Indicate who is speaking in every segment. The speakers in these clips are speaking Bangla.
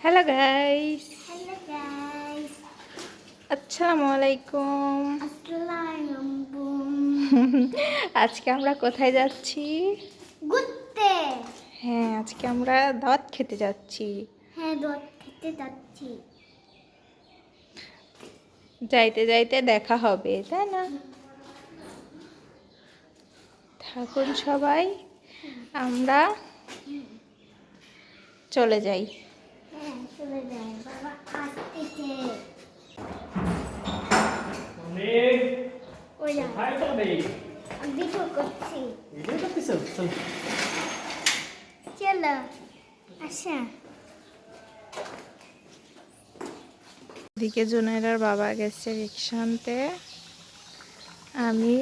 Speaker 1: Hello guys,
Speaker 2: Hello guys.
Speaker 1: আসসালামু আলাইকুম।
Speaker 2: Assalamualaikum.
Speaker 1: আজকে আমরা কোথায় যাচ্ছি?
Speaker 2: ঘুরতে।
Speaker 1: হ্যাঁ, আজকে আমরা দাওয়াত খেতে যাচ্ছি।
Speaker 2: হ্যাঁ, দুধ খেতে যাচ্ছি।
Speaker 1: যাইতে যাইতে দেখা হবে, তাই না? থাকুন সবাই, আমরা চলে যাই।
Speaker 2: হ্যাঁ, চলে যাই। বাবা আসতেছে। ওই যা। আমি ভিডিও করছি। চলো। আচ্ছা।
Speaker 1: এদিকে জুনাইরার বাবা গেছে রিক্সা আনতে, আমি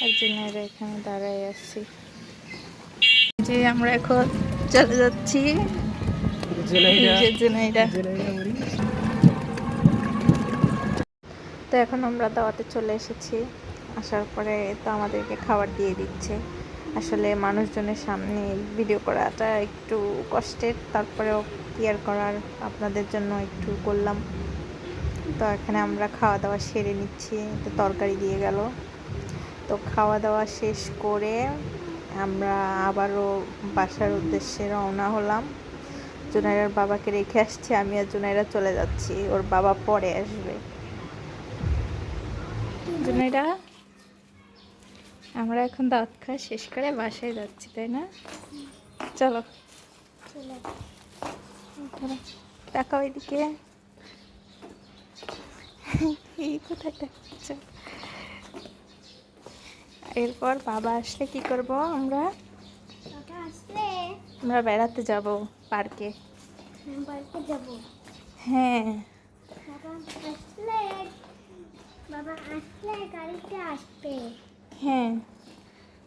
Speaker 1: আর জুনাইরা এখানে দাঁড়াই আছি। যে আমরা এখন চলে যাচ্ছি। জুনাইরা তো এখন আমরা দাওয়াতে চলে এসেছি। আসার পরে তো আমাদেরকে খাবার দিয়ে দিচ্ছে। আসলে মানুষজনের সামনে ভিডিও করাটা একটু কষ্টের, তারপরেও কেয়ার করার আপনাদের জন্য একটু করলাম। তো এখানে আমরা খাওয়া দাওয়া সেরে নিচ্ছি। তো তরকারি দিয়ে গেল। তো খাওয়া দাওয়া শেষ করে আমরা আবারও বাসার উদ্দেশ্যে রওনা হলাম। জুনাইরার বাবাকে রেখে আসছি, আমি আর জুনাইরা চলে যাচ্ছি, ওর বাবা পরে আসবে। জুনাইরা, আমরা এখন দাঁত খাওয়া শেষ করে বাসায় যাচ্ছি, তাই না? চলো
Speaker 2: চলো।
Speaker 1: টাকা ওইদিকে কোথায় টাকা। এরপর বাবা আসলে কি করব? আমরা
Speaker 2: বাবা আসলে
Speaker 1: বেড়াতে যাব পার্কে।
Speaker 2: পার্কে যাব।
Speaker 1: হ্যাঁ,
Speaker 2: বাবা আসলে গাড়িতে আসবে।
Speaker 1: হ্যাঁ,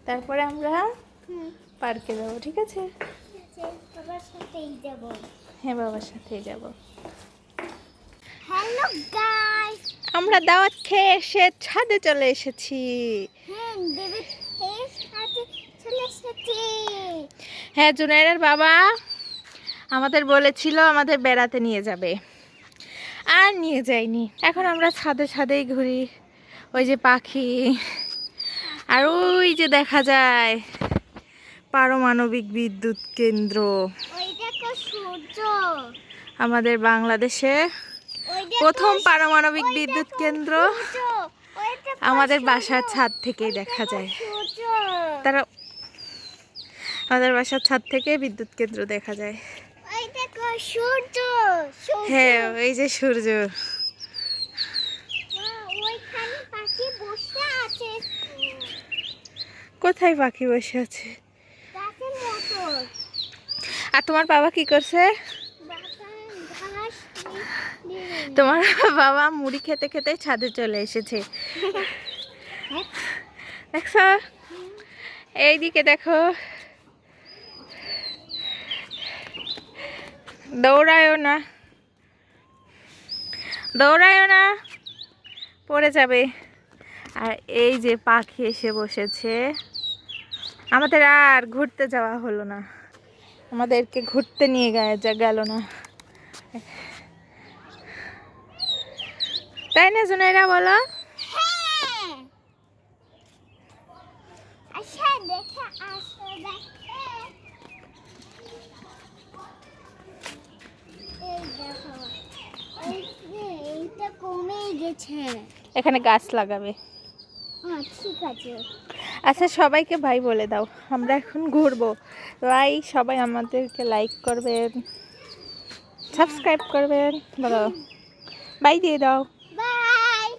Speaker 1: তারপরে আমরা পার্কে যাব, ঠিক আছে?
Speaker 2: বাবার সাথেই যাব।
Speaker 1: হ্যাঁ, বাবার সাথেই যাব।
Speaker 2: Hello guys.
Speaker 1: আমরা দাওয়াত খেয়ে এসে ছাদে চলে এসেছি।
Speaker 2: হ্যাঁ, ডেভিড এর সাথে চলে এসেছি।
Speaker 1: হ্যাঁ, জুনাইরার বাবা আমাদের বলেছিল আমাদের বেড়াতে নিয়ে যাবে, আর নিয়ে যায়নি। এখন আমরা ছাদে ছাদেই ঘুরি। ওই যে পাখি, আর ওই যে দেখা যায় পারমাণবিক বিদ্যুৎ কেন্দ্র।
Speaker 2: ওই দেখো সূর্য।
Speaker 1: আমাদের বাংলাদেশে
Speaker 2: ওই দেখো
Speaker 1: প্রথম পারমাণবিক
Speaker 2: ওই
Speaker 1: বিদ্যুৎ
Speaker 2: দেখো
Speaker 1: কেন্দ্র
Speaker 2: সূর্য। ওই দেখো
Speaker 1: আমাদের
Speaker 2: সূর্য।
Speaker 1: বাসার ছাদ থেকেই
Speaker 2: ওই
Speaker 1: দেখা
Speaker 2: দেখো
Speaker 1: যায়।
Speaker 2: সূর্য।
Speaker 1: তারা আমাদের বাসার ছাদ থেকে বিদ্যুৎ কেন্দ্র দেখা যায়।
Speaker 2: ওই দেখো সূর্য। সূর্য।
Speaker 1: হ্যাঁ, ওই যে সূর্য।
Speaker 2: ওইখানে পাখি বসে আছে।
Speaker 1: কোথায় পাখি বসে আছে?
Speaker 2: গাছের মতো।
Speaker 1: আর তোমার বাবা কি করছে?
Speaker 2: বাবা ঘাস দিলেন।
Speaker 1: তোমার বাবা মুড়ি খেতে খেতে ছাদে চলে এসেছে, দেখছো? এইদিকে দেখো, দৌড়ায়ও না, দৌড়ায়ও না, পড়ে যাবে। আর এই যে পাখি এসে বসেছে। আমাদের আর ঘুরতে যাওয়া হলো না, আমাদেরকে ঘুরতে নিয়ে গেল না, তাই না জুনাইরা, বলো?
Speaker 2: হ্যাঁ। আচ্ছা দেখে আসো দেখে। এই দেখো। এইটা কমে গেছে।
Speaker 1: এখানে গাছ লাগাবে।
Speaker 2: ঠিক আছে।
Speaker 1: আচ্ছা, সবাইকে ভাই বলে দাও, আমরা এখন ঘুরবো। ভাই, সবাই আমাদেরকে লাইক করবেন, সাবস্ক্রাইব করবেন, বলো বাই দিয়ে দাও।
Speaker 2: বাই।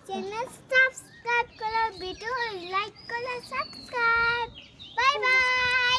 Speaker 2: চ্যানেল সাবস্ক্রাইব করো, ভিডিও লাইক করো, সাবস্ক্রাইব। Bye bye.